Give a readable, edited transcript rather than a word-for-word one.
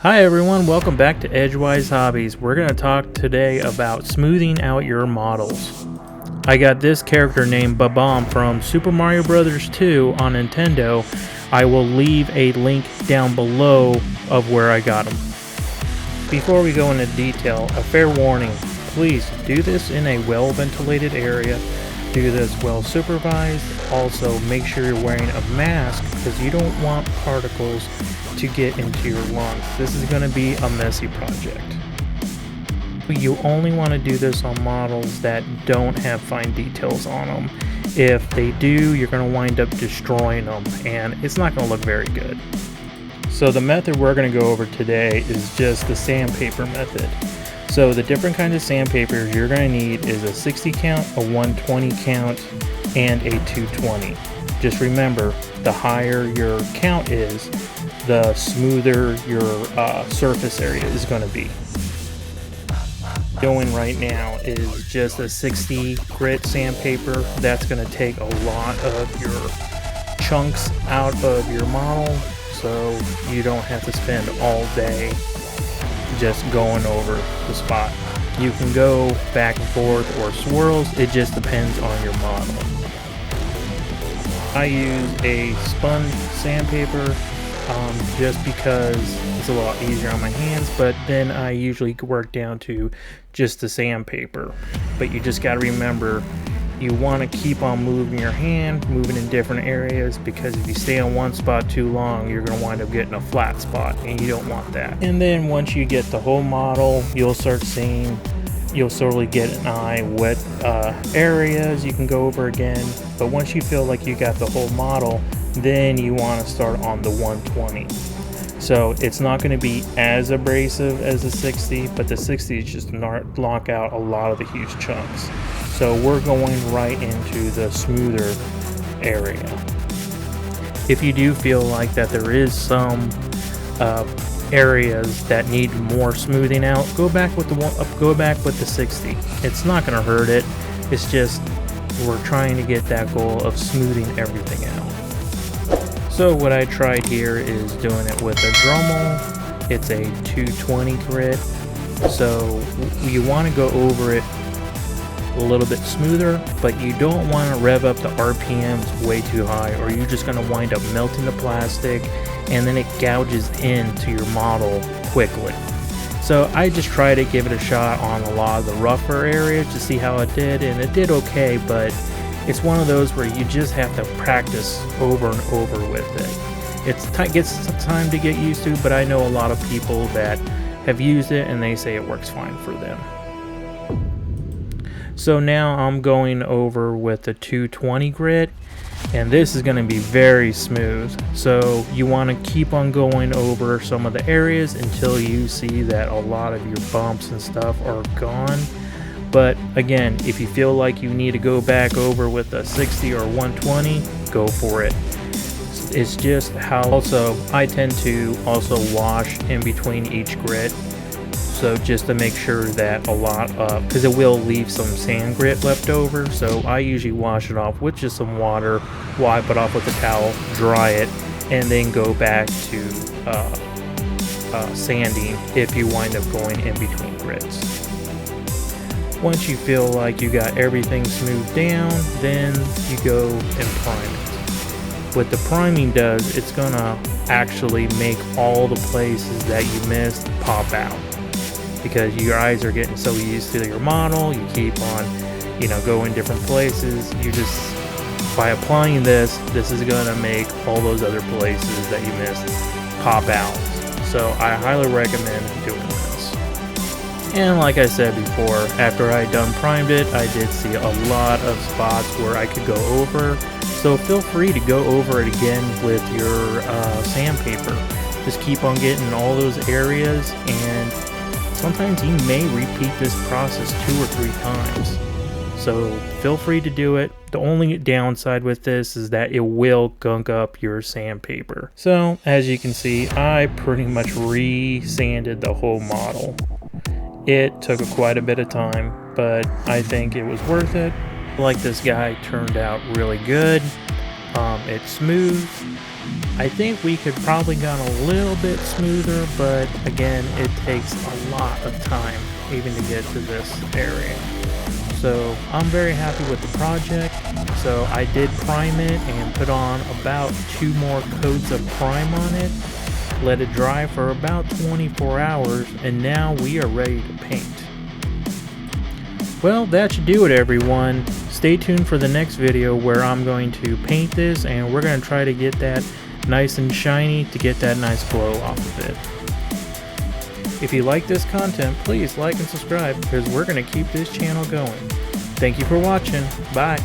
Hi everyone, welcome back to Edgewise Hobbies. We're going to talk today about smoothing out your models. I got this character named Bob-omb from Super Mario Bros. 2 on Nintendo. I will leave a link down below of where I got him. Before we go into detail, a fair warning, please do this in a well-ventilated area. Do this well supervised. Also, make sure you're wearing a mask because you don't want particles to get into your lungs. This is going to be a messy project. You only want to do this on models that don't have fine details on them. If they do, you're going to wind up destroying them and it's not going to look very good. So the method we're going to go over today is just the sandpaper method. So the different kinds of sandpapers you're going to need is a 60 count, a 120 count, and a 220. Just remember, the higher your count is, the smoother your surface area is going to be. Going right now is just a 60 grit sandpaper. That's going to take a lot of your chunks out of your model, so you don't have to spend all day just going over the spot. You can go back and forth or swirls, it just depends on your model. I use a spun sandpaper just because it's a lot easier on my hands, but then I usually work down to just the sandpaper. But you just got to remember, you want to keep on moving your hand, moving in different areas, because if you stay on one spot too long, you're going to wind up getting a flat spot, and you don't want that. And then once you get the whole model, you'll slowly get an eye wet areas you can go over again. But once you feel like you got the whole model, then you want to start on the 120. So it's not going to be as abrasive as the 60, but the 60 just knock out a lot of the huge chunks. So we're going right into the smoother area. If you do feel like that there is some areas that need more smoothing out, go back with the 60. It's not going to hurt it. It's just we're trying to get that goal of smoothing everything out. So what I tried here is doing it with a Dremel. It's a 220 grit. So you want to go over it a little bit smoother, but you don't want to rev up the RPMs way too high, or you're just going to wind up melting the plastic and then it gouges into your model quickly. So I just tried to give it a shot on a lot of the rougher areas to see how it did, and it did okay, but it's one of those where you just have to practice over and over with it. It gets some time to get used to, but I know a lot of people that have used it and they say it works fine for them. So now I'm going over with the 220 grit, and this is going to be very smooth. So you want to keep on going over some of the areas until you see that a lot of your bumps and stuff are gone. But again, if you feel like you need to go back over with a 60 or 120, go for it. It's just how also I tend to also wash in between each grit. So just to make sure that a lot of, because it will leave some sand grit left over. So I usually wash it off with just some water, wipe it off with a towel, dry it, and then go back to sanding if you wind up going in between grits. Once you feel like you got everything smoothed down, then you go and prime it. What the priming does, it's gonna actually make all the places that you missed pop out. Because your eyes are getting so used to your model, you keep on, going different places. You just, by applying this is gonna make all those other places that you missed pop out. So I highly recommend doing this. And like I said before, after I done primed it, I did see a lot of spots where I could go over. So feel free to go over it again with your sandpaper. Just keep on getting all those areas, and sometimes you may repeat this process 2 or 3 times. So feel free to do it. The only downside with this is that it will gunk up your sandpaper. So as you can see, I pretty much re-sanded the whole model. It took quite a bit of time, but I think it was worth it. Like, this guy turned out really good. It's smooth. I think we could probably gone a little bit smoother, but again, it takes a lot of time even to get to this area. So I'm very happy with the project. So I did prime it and put on about 2 more coats of prime on it. Let it dry for about 24 hours, and now we are ready to paint. Well, that should do it, everyone. Stay tuned for the next video where I'm going to paint this, and we're going to try to get that nice and shiny to get that nice glow off of it. If you like this content, please like and subscribe because we're going to keep this channel going. Thank you for watching. Bye.